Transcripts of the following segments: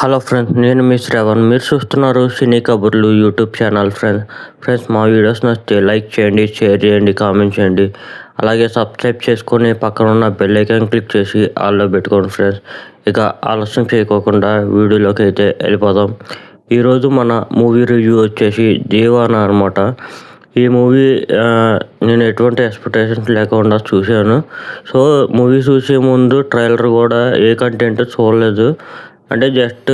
Hello friends, నేను మీ శ్రవణ్. మీరు చూస్తున్నారు సినీ కబుర్లు యూట్యూబ్ ఛానల్. ఫ్రెండ్స్ మా వీడియోస్ నచ్చితే లైక్ చేయండి, షేర్ చేయండి, కామెంట్ చేయండి. అలాగే సబ్స్క్రైబ్ చేసుకొని పక్కన ఉన్న బెల్ ఐకాన్ క్లిక్ చేసి ఆల్లో పెట్టుకోండి ఫ్రెండ్స్. ఇక ఆలస్యం చేయకోకుండా వీడియోలోకి అయితే వెళ్ళిపోదాం. ఈరోజు మన మూవీ రివ్యూ వచ్చేసి దేవానా అనమాట. ఈ మూవీ నేను ఎటువంటి ఎక్స్పెక్టేషన్స్ లేకుండా చూశాను. సో మూవీ చూసే ముందు ట్రైలర్ కూడా ఏ కంటెంట్ చూడలేదు. అంటే జస్ట్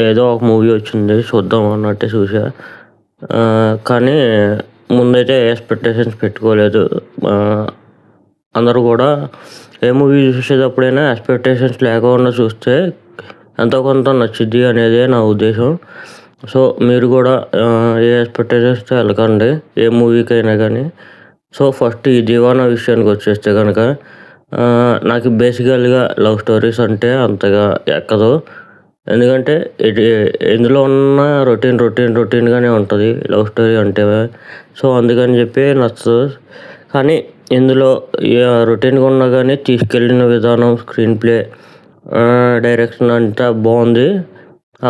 ఏదో ఒక మూవీ వచ్చింది చూద్దాం అన్నట్టు చూసా. కానీ ముందైతే ఎక్స్పెక్టేషన్స్ పెట్టుకోలేదు. అందరూ కూడా ఏ మూవీ చూసేటప్పుడైనా ఎక్స్పెక్టేషన్స్ లేకుండా చూస్తే ఎంతో కొంత నచ్చుద్ది అనేదే నా ఉద్దేశం. సో మీరు కూడా ఏ ఎక్స్పెక్టేషన్స్తో వెళ్ళకండి ఏ మూవీకైనా కానీ. సో ఫస్ట్ ఈ దీవానా విషయానికి వచ్చేస్తే కనుక నాకు బేసికల్గా లవ్ స్టోరీస్ అంటే అంతగా ఎక్కదు. ఎందుకంటే ఇందులో ఉన్న రొటీన్గానే ఉంటుంది లవ్ స్టోరీ అంటే. సో అందుకని చెప్పి నచ్చదు. కానీ ఇందులో రొటీన్గా ఉన్నా కానీ తీసుకెళ్ళిన విధానం, స్క్రీన్ ప్లే, డైరెక్షన్ అంతా బాగుంది.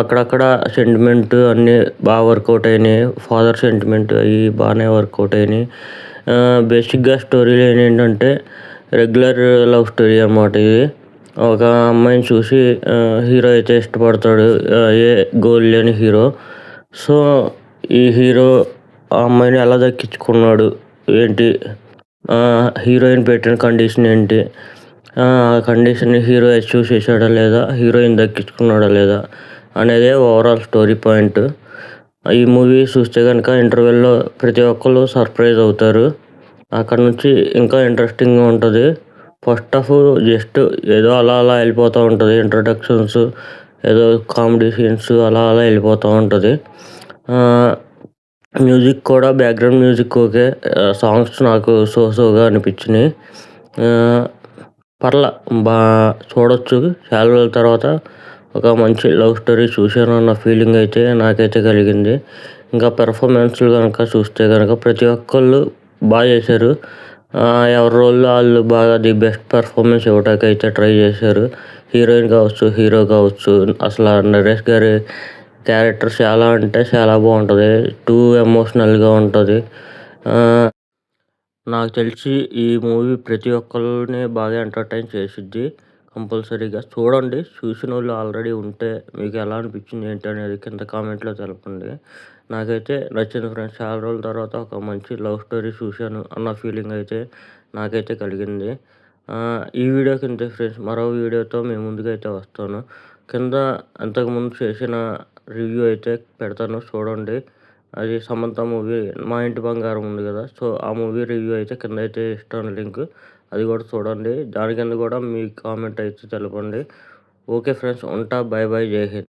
అక్కడక్కడ సెంటిమెంట్ అన్నీ బాగా వర్కౌట్ అయినాయి. ఫాదర్ సెంటిమెంట్ అవి బాగానే వర్కౌట్ అయినాయి. బేసిక్గా స్టోరీ లైన్ ఏంటంటే రెగ్యులర్ లవ్ స్టోరీ అన్నమాట. ఇది ఒక అమ్మాయిని చూసి హీరో అయితే ఇష్టపడతాడు, ఏ గోల్ లేని హీరో. సో ఈ హీరో ఆ అమ్మాయిని ఎలా దక్కించుకున్నాడు ఏంటి, హీరోయిన్ పెట్టిన కండిషన్ ఏంటి, ఆ కండిషన్ని హీరో అచీవ్ చేశాడా లేదా, హీరోయిన్ దక్కించుకున్నాడా లేదా అనేది ఓవరాల్ స్టోరీ పాయింట్. ఈ మూవీ చూస్తే కనుక ఇంటర్వెల్లో ప్రతి ఒక్కరు సర్ప్రైజ్ అవుతారు. అక్కడ నుంచి ఇంకా ఇంట్రెస్టింగ్గా ఉంటుంది. ఫస్ట్ హాఫ్ జస్ట్ ఏదో అలా వెళ్ళిపోతూ ఉంటుంది. ఇంట్రడక్షన్స్, ఏదో కామెడీ సీన్స్ అలా వెళ్ళిపోతూ ఉంటుంది. మ్యూజిక్ కూడా బ్యాక్గ్రౌండ్ మ్యూజిక్ ఓకే. సాంగ్స్ నాకు సోగా అనిపించినాయి. బాగా చూడొచ్చు. చాలా రోజుల తర్వాత ఒక మంచి లవ్ స్టోరీ చూశాను అన్న ఫీలింగ్ అయితే నాకైతే కలిగింది. ఇంకా పెర్ఫార్మెన్స్లు కనుక చూస్తే కనుక ప్రతి ఒక్కళ్ళు బాగా చేశారు. ఎవరి రోల్లో వాళ్ళు బాగా ది బెస్ట్ పెర్ఫార్మెన్స్ ఇవ్వడానికి అయితే ట్రై చేశారు. హీరోయిన్ కావచ్చు, హీరో కావచ్చు. అసలు నరేష్ గారి క్యారెక్టర్ చాలా అంటే చాలా బాగుంటుంది. టూ ఎమోషనల్గా ఉంటుంది. నాకు తెలిసి ఈ మూవీ ప్రతి ఒక్కరిని బాగా ఎంటర్టైన్ చేసిద్ది. కంపల్సరీగా చూడండి. చూసిన వాళ్ళు ఆల్రెడీ ఉంటే మీకు ఎలా అనిపించింది ఏంటి అనేది కింద కామెంట్లో తెలపండి. నాకైతే నచ్చింది ఫ్రెండ్స్. చాలా రోజుల తర్వాత ఒక మంచి లవ్ స్టోరీ చూశాను అన్న ఫీలింగ్ అయితే నాకైతే కలిగింది. ఈ వీడియో కింద ఫ్రెండ్స్ మరో వీడియోతో మేము ముందుకైతే వస్తాను. కింద అంతకుముందు చేసిన రివ్యూ అయితే పెడతాను, చూడండి. అది సమంత మూవీ మా ఇంటి బంగారం ఉంది కదా. సో ఆ మూవీ రివ్యూ అయితే కింద అయితే ఇస్తాను లింక్, అది కూడా చూడండి. దాని కింద కూడా మీ కామెంట్ అయితే తెలపండి. ఓకే ఫ్రెండ్స్, ఉంటా. బాయ్ బాయ్, జై హింద్.